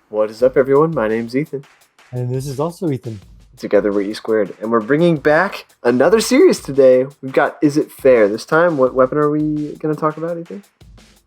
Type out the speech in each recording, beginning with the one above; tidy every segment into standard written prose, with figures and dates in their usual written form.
What is up, everyone? My name's Ethan. And this is also Ethan. Together we're E Squared, and we're bringing back another series today. We've got Is It Fair? This time, what weapon are we going to talk about, Ethan?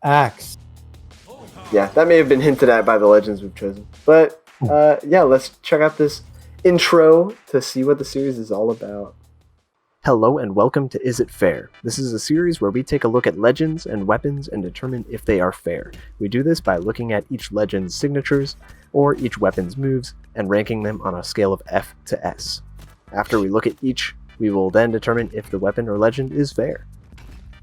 Axe. Yeah, that may have been hinted at by the legends we've chosen. But, let's check out this intro to see what the series is all about. Hello and welcome to Is It Fair? This is a series where we take a look at legends and weapons and determine if they are fair. We do this by looking at each legend's signatures or each weapon's moves and ranking them on a scale of F to S. After we look at each, we will then determine if the weapon or legend is fair.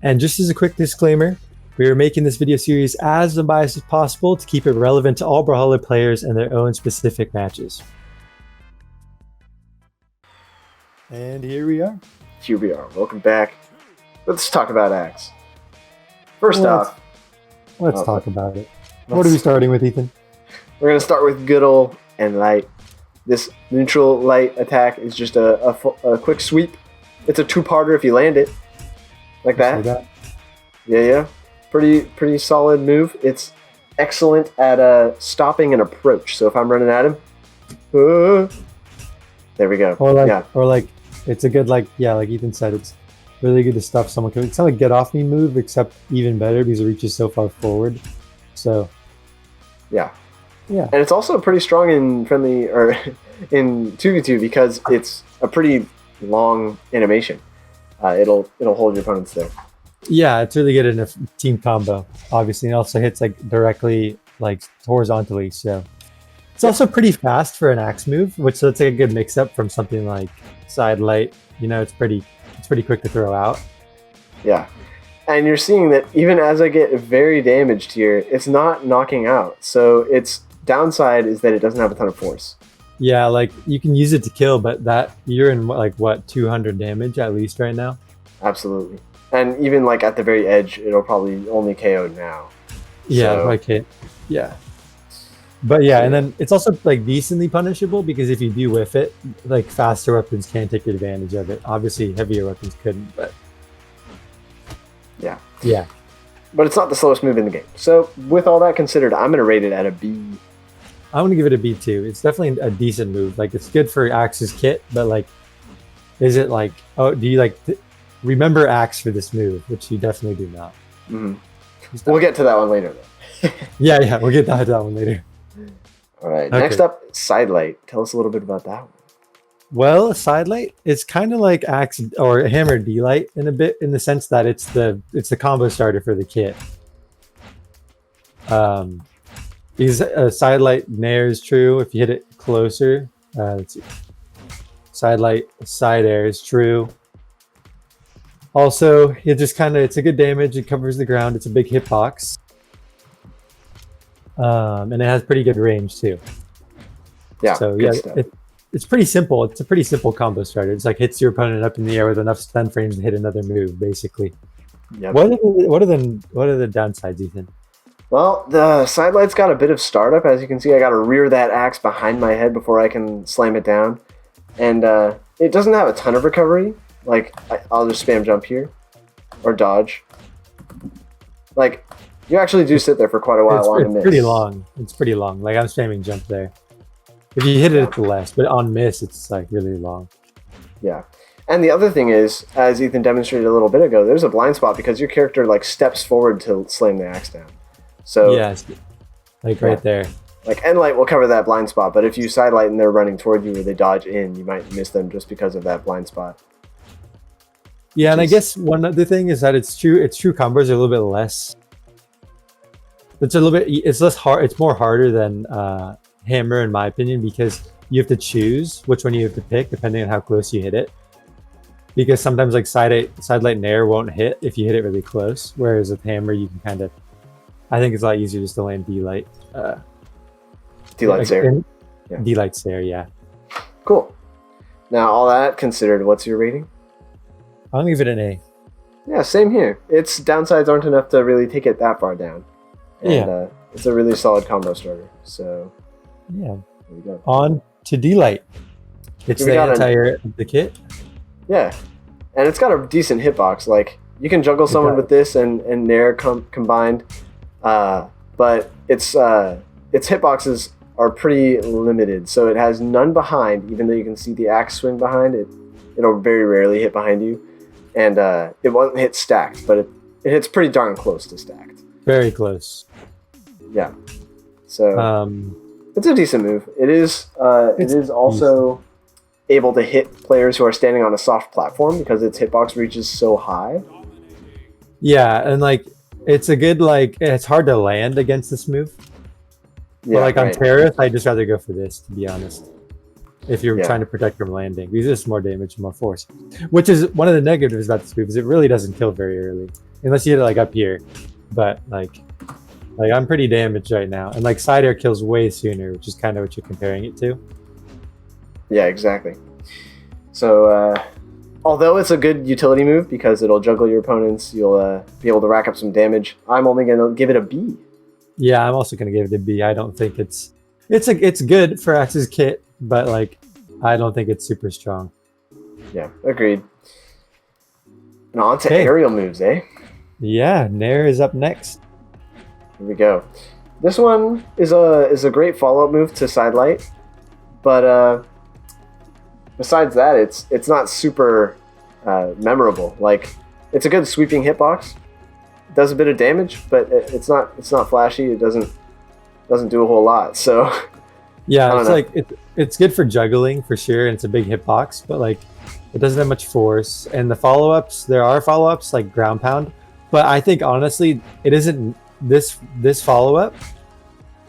And just as a quick disclaimer, we are making this video series as unbiased as possible to keep it relevant to all Brawlhalla players and their own specific matches. And here we are. Here we are. Welcome back. Let's talk about Axe. First off, let's talk about it. What are we starting with, Ethan? We're going to start with good old and light. This neutral light attack is just a quick sweep. It's a two-parter if you land it. Like that. Yeah. Pretty solid move. It's excellent at stopping an approach. So if I'm running at him, there we go. Or like it's a good, like Ethan said, it's really good to stuff someone. It's not like a get off me move, except even better because it reaches so far forward. So yeah. And it's also pretty strong in friendly or in 2v2 because it's a pretty long animation. It'll hold your opponents there. Yeah, it's really good in a team combo, obviously, and also hits like directly, like horizontally. So it's also pretty fast for an axe move, so it's like a good mix-up from something like side light. You know, it's pretty quick to throw out. Yeah, and you're seeing that even as I get very damaged here, it's not knocking out. So its downside is that it doesn't have a ton of force. Yeah, like you can use it to kill, but that you're in what 200 damage at least right now. Absolutely. And even like at the very edge, it'll probably only KO now. Yeah, so. Yeah. But yeah, and then it's also like decently punishable because if you do whiff it, like faster weapons can take advantage of it. Obviously, heavier weapons couldn't, but yeah. But it's not the slowest move in the game. So with all that considered, I'm gonna rate it at a B. I'm gonna give it a B too. It's definitely a decent move. Like it's good for Axe's kit, but like, is it like? Oh, do you like? Remember Axe for this move, which you definitely do not. Mm-hmm. We'll get to that one later, though. yeah, we'll get to that one later. All right, okay. Next up, Sidelight. Tell us a little bit about that one. Well, Sidelight is kind of like Axe or Hammer D-Light in the sense that it's the combo starter for the kit. Because Sidelight Nair is true if you hit it closer. Let's see. Sidelight Side Air is true. Also, it's a good damage. It covers the ground. It's a big hitbox. And it has pretty good range too. Yeah. So yeah, it's pretty simple. It's a pretty simple combo starter. It's like hits your opponent up in the air with enough stun frames to hit another move, basically. Yep. What are the downsides, Ethan? Well, the Sidelight's got a bit of startup. As you can see, I got to rear that axe behind my head before I can slam it down. And it doesn't have a ton of recovery. Like, I'll just spam jump here. Or dodge. Like, you actually do sit there for quite a while on a miss. It's pretty long. Like, I'm spamming jump there. If you hit it, it's less. But on miss, it's, like, really long. Yeah. And the other thing is, as Ethan demonstrated a little bit ago, there's a blind spot because your character, like, steps forward to slam the axe down. So... yeah, right there. Like, Endlight will cover that blind spot, but if you Sidelight and they're running toward you or they dodge in, you might miss them just because of that blind spot. Yeah, and I guess one other thing is that its true combos are a little bit less. It's less hard. It's more harder than Hammer, in my opinion, because you have to choose which one you have to pick depending on how close you hit it. Because sometimes like Sidelight Nair won't hit if you hit it really close, whereas with Hammer you can kind of. I think it's a lot easier just to land D-Light. D-Light's there. Yeah. D-Light's there, yeah. Cool. Now, all that considered, what's your rating? I'm gonna give it an A. Yeah, same here. Its downsides aren't enough to really take it that far down. And it's a really solid combo starter. So, yeah. There we go. On to D-Light. It's the anti-air of the kit. Yeah. And it's got a decent hitbox. Like, you can juggle someone with this and Nair combined. But its hitbox is are pretty limited. So it has none behind, even though you can see the axe swing behind it. It'll very rarely hit behind you. And it won't hit stacked, but it hits pretty darn close to stacked. Very close. Yeah. So it's a decent move. It is also able to hit players who are standing on a soft platform because its hitbox reaches so high. Yeah, and like it's a good it's hard to land against this move. Yeah, but on terrace, I'd just rather go for this, to be honest. If you're trying to protect from landing, because it's more damage and more force. Which is one of the negatives about this move, is it really doesn't kill very early. Unless you hit it up here. But like I'm pretty damaged right now. And side air kills way sooner, which is kind of what you're comparing it to. Yeah, exactly. So although it's a good utility move because it'll juggle your opponents, you'll be able to rack up some damage. I'm only gonna give it a B. Yeah, I'm also gonna give it a B. I don't think it's good for Axe's kit, but I don't think it's super strong. Yeah, agreed. And on to aerial moves, eh? Yeah, Nair is up next. Here we go. This one is a great follow-up move to Sidelight, but besides that, it's not super memorable. It's a good sweeping hitbox. It does a bit of damage, but it's not flashy. It doesn't do a whole lot. So yeah, it's good for juggling for sure, and it's a big hitbox, but it doesn't have much force. And the follow-ups, there are follow-ups like ground pound, but I think honestly it isn't this follow-up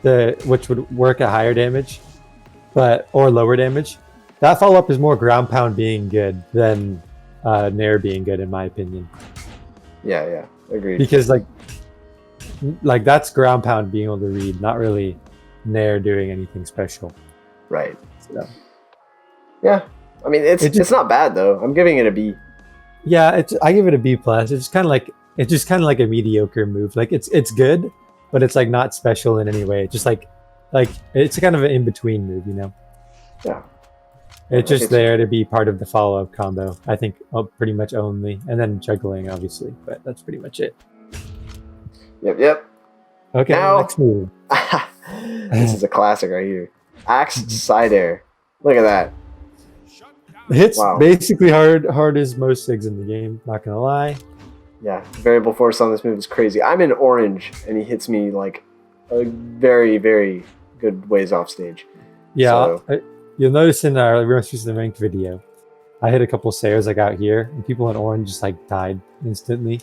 which would work at higher damage or lower damage. That follow-up is more ground pound being good than Nair being good, in my opinion. Yeah, agreed. Because that's ground pound being able to read, not really Nair doing anything special. Right. So. Yeah, I mean it's not bad though. I'm giving it a B. Yeah, I give it a B plus. It's kind of like a mediocre move. It's good, but it's not special in any way. It's just it's kind of an in between move, you know. Yeah. It's just there to be part of the follow-up combo, I think, pretty much only. And then juggling, obviously, but that's pretty much it. Yep. Okay, now, next move. This is a classic right here. Axe side air. Look at that. Hits basically hard as most SIGs in the game, not going to lie. Yeah, variable force on this move is crazy. I'm in orange, and he hits me a very, very good ways off stage. Yeah, so, you'll notice in our most recent ranked video, I hit a couple Sayers out here, and people in orange just died instantly.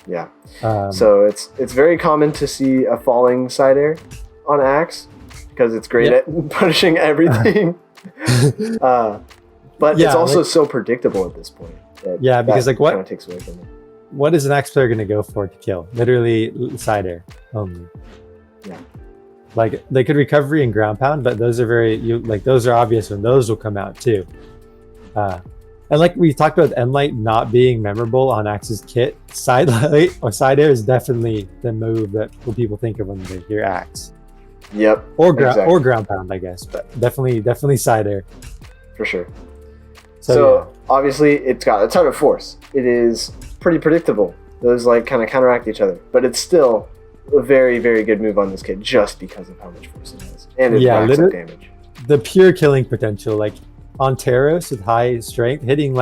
Yeah. So it's very common to see a falling side air on Axe because it's great at punishing everything. But it's also so predictable at this point. Because what kind of takes away from it. What is an Axe player going to go for to kill? Literally side air only. Yeah. They could recovery and ground pound, but those are those are obvious, and those will come out too. And we talked about Enlight not being memorable on Axe's kit, side light or side air is definitely the move that people think of when they hear Axe. Yep. Or ground pound, I guess, but definitely side air. For sure. So obviously it's got a ton of force. It is pretty predictable. Those kind of counteract each other, but it's still a very, very good move on this kit just because of how much force it has. And it racks up damage. The pure killing potential, on Taros with high strength, hitting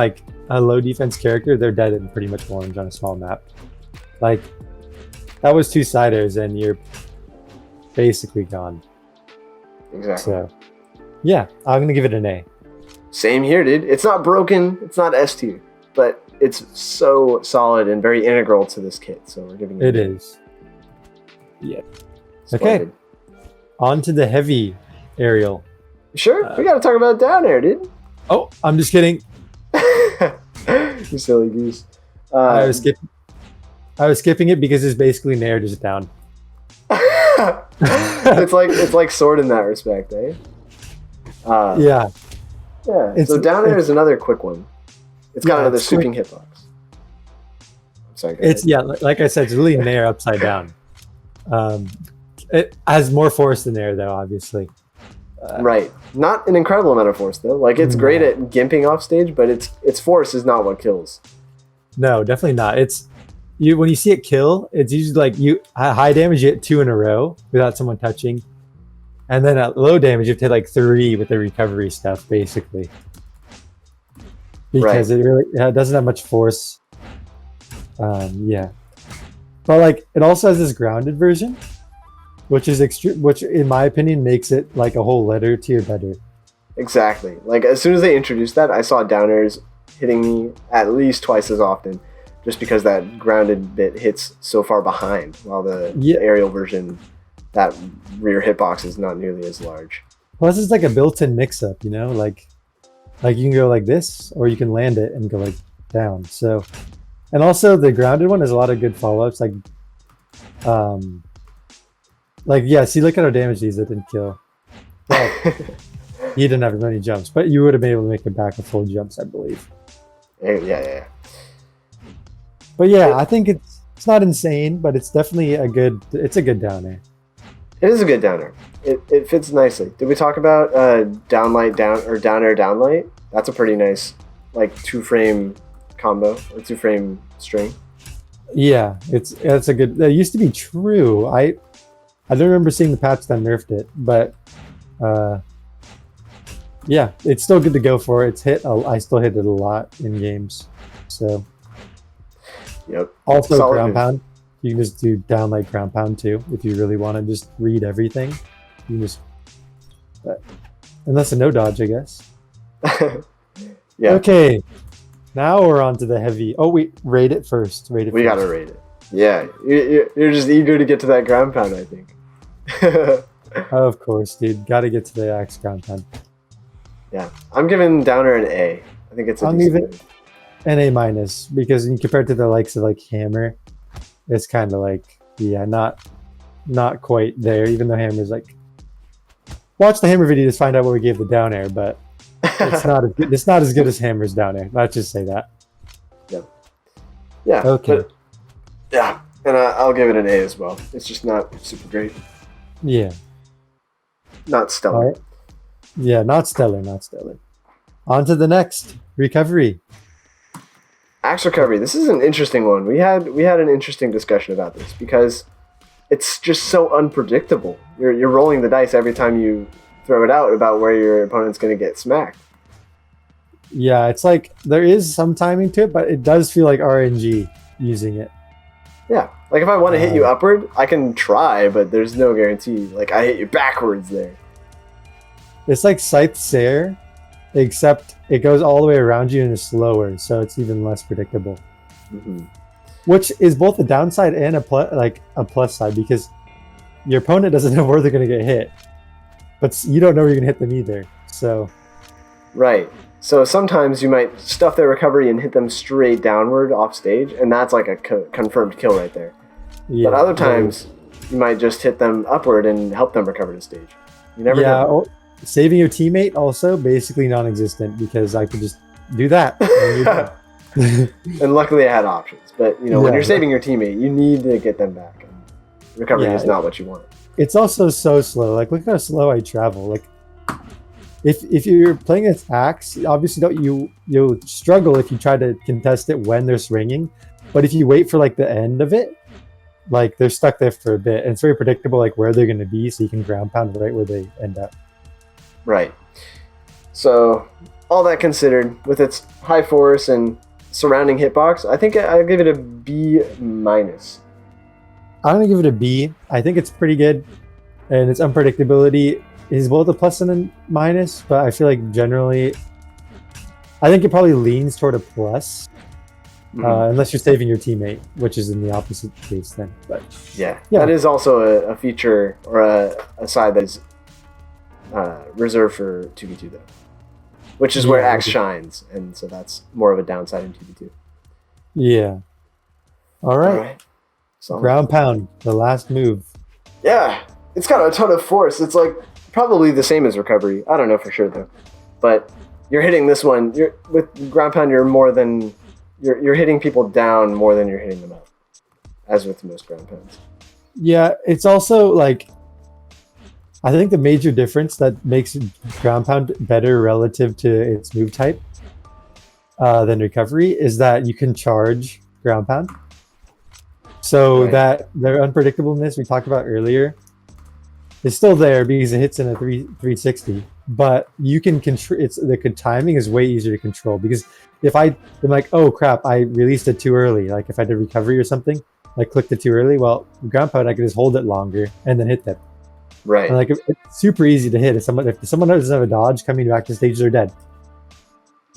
a low defense character, they're dead in pretty much orange on a small map. That was 2 siders and you're basically gone. Exactly. So yeah, I'm gonna give it an A. Same here, dude. It's not broken, it's not S tier, but it's so solid and very integral to this kit. So we're giving it. It is. Yeah. Splendid. Okay. On to the heavy aerial. Sure, we gotta talk about down air, dude. Oh, I'm just kidding. You silly goose. I was skipping it because it's basically Nair just down. it's like sword in that respect, eh? Yeah. So down air is another quick one. It's got another sweeping hitbox. I'm sorry. Like I said, it's really Nair upside down. It has more force than Nair, though, obviously. Right. Not an incredible amount of force, though. It's great at gimping off stage, but its force is not what kills. No, definitely not. It's when you see it kill, it's usually high damage, you hit 2 in a row without someone touching, And then at low damage, you have to hit like 3 with the recovery stuff, basically. Because it really doesn't have much force. Yeah. But like, it also has this grounded version, which is which in my opinion makes it like a whole letter tier better. Exactly. Like as soon as they introduced that, I saw down airs hitting me at least twice as often, just because that grounded bit hits so far behind, while the aerial version, that rear hitbox is not nearly as large. Plus, it's like a built-in mix-up, you know, like you can go like this, or you can land it and go like down. So, and also the grounded one has a lot of good follow-ups, like yeah. See, look at how damage these it didn't kill. Well, he didn't have as many jumps, but you would have been able to make it back with full jumps, I believe. Yeah. But yeah, I think it's not insane, but it's definitely a good down air. It is a good down air. It fits nicely. Did we talk about downlight down or down air downlight? That's a pretty nice like 2-frame combo or 2-frame string. Yeah, it's a good. That used to be true. I don't remember seeing the patch that nerfed it, but yeah, it's still good to go for. It's hit. I still hit it a lot in games. So. Yep. Also, ground pound. You can just do downlight ground pound too if you really want to just read everything. You can just, unless a no dodge, I guess. Yeah. Okay. Now we're on to the heavy. Oh, wait, rate it first. We gotta rate it. Yeah, you're just eager to get to that ground pound, I think. Of course, dude. Got to get to the axe ground pound. Yeah, I'm giving downer an A. I think it's. I'll leave it an A minus because compared to the likes of like Hammer, it's kind of like not quite there. Even though Hammer's like, watch the Hammer video to find out what we gave the down air, but it's not as good. It's not as good as Hammer's down air. Let's just say that. Yeah. Okay. But, yeah, and I'll give it an A as well. It's just not super great. Yeah. Not stellar. Right. Yeah, not stellar. On to the next recovery. Axe recovery. This is an interesting one. We had an interesting discussion about this because it's just so unpredictable. You're rolling the dice every time you throw it out about where your opponent's going to get smacked. Yeah, it's like there is some timing to it, but it does feel like RNG using it. Yeah, like if I want to hit you upward, I can try, but there's no guarantee. Like I hit you backwards there. It's like Scythe Sair, except it goes all the way around you and is slower, so it's even less predictable. Mm-hmm. Which is both a downside and a plus side, because your opponent doesn't know where they're going to get hit, but you don't know where you're going to hit them either. So, right. So sometimes you might stuff their recovery and hit them straight downward off stage, and that's like a confirmed kill right there. Yeah, but other times you might just hit them upward and help them recover to stage. You never know. Saving your teammate also basically non-existent because I could just do that. And luckily I had options. But when you're saving your teammate, you need to get them back. And recovery is not what you want. It's also so slow. Like look how slow I travel. Like if you're playing against Axe, obviously you'll struggle if you try to contest it when they're swinging. But if you wait for like the end of it, like they're stuck there for a bit, and it's very predictable like where they're going to be, so you can ground pound right where they end up. Right. So all that considered, with its high force and surrounding hitbox, I think I'll give it a B minus. I'm gonna give it a B. I think it's pretty good, and its unpredictability is both a plus and a minus. But I feel like generally, I think it probably leans toward a plus, unless you're saving your teammate, which is in the opposite case then. But yeah. That is also a feature or a side that is reserved for 2v2 though, which is where Axe shines, and so that's more of a downside in 2v2. Yeah. All right. Ground pound, the last move. Yeah, it's got a ton of force. It's like probably the same as recovery. I don't know for sure though, but you're hitting this one. With ground pound, you're hitting people down more than you're hitting them up, as with most ground pounds. Yeah, it's also like, I think the major difference that makes ground pound better relative to its move type than recovery is that you can charge ground pound. So that their unpredictableness we talked about earlier, It's still there because it hits in a 360, but you can control. It's the timing is way easier to control because if I'm like, oh crap, I released it too early. Like if I did recovery or something, like clicked it too early. Well, ground pound, I can just hold it longer and then hit them. Right. And like it's super easy to hit. If someone doesn't have a dodge coming back to stage, they're dead.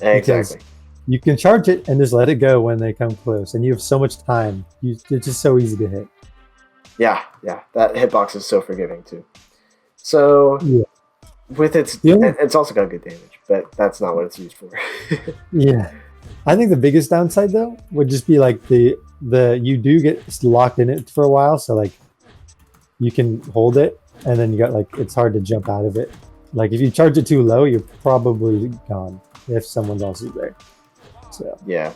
Exactly. Because you can charge it and just let it go when they come close, and you have so much time. It's just so easy to hit. Yeah. That hitbox is so forgiving too. So Yeah. with it's also got good damage, but that's not what it's used for. Yeah. I think the biggest downside though would just be like the you do get locked in it for a while, so like you can hold it and then you got like it's hard to jump out of it. Like if you charge it too low, you're probably gone if someone else is there. So yeah,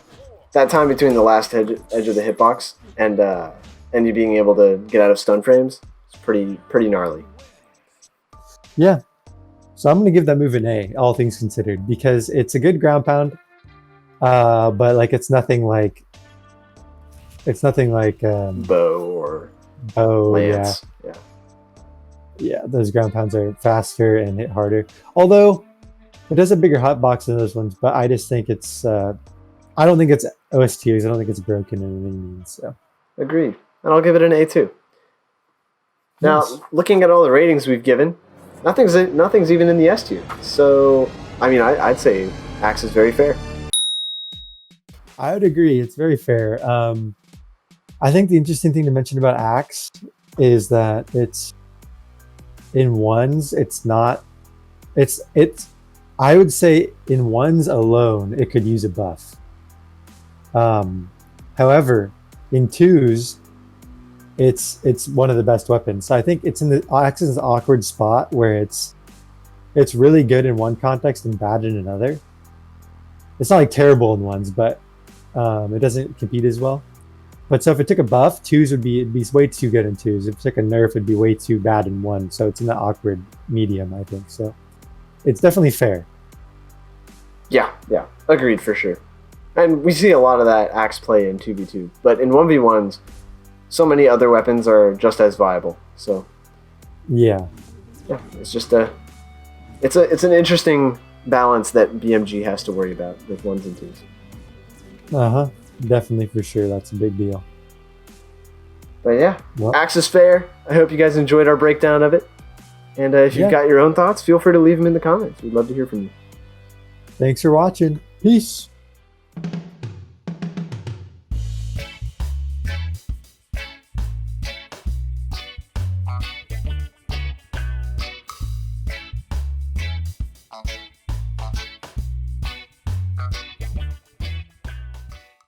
that time between the last edge of the hitbox and you being able to get out of stun frames is pretty gnarly. yeah. So I'm gonna give that move an A, all things considered, because it's a good ground pound, but like it's nothing like Bow or Lance. Yeah. Yeah, those ground pounds are faster and hit harder. Although it does a bigger hotbox than those ones, but I just think it's I don't think it's OS tiers. I don't think it's broken in any means. So Agreed. And I'll give it an A too. Now, nice. looking at all the ratings we've given, nothing's even in the S tier. So, I mean, I'd say Axe is very fair. I would agree. It's very fair. I think the interesting thing to mention about Axe is that it's in ones. It's not. It's. I would say in ones alone, it could use a buff. However, in twos, it's one of the best weapons. So I think it's in the Axe's awkward spot where it's really good in one context and bad in another. It's not like terrible in ones, but it doesn't compete as well. But so if it took a buff, twos it'd be way too good in twos. If it took a nerf, it'd be way too bad in one. So it's in the awkward medium, I think. So it's definitely fair. Yeah, agreed for sure. And we see a lot of that Axe play in 2v2, but in 1v1s, so many other weapons are just as viable. So yeah, it's just it's an interesting balance that BMG has to worry about with ones and twos. Definitely for sure. That's a big deal. But yeah, well, Axe is fair. I hope you guys enjoyed our breakdown of it. And if you've got your own thoughts, feel free to leave them in the comments. We'd love to hear from you. Thanks for watching. Peace.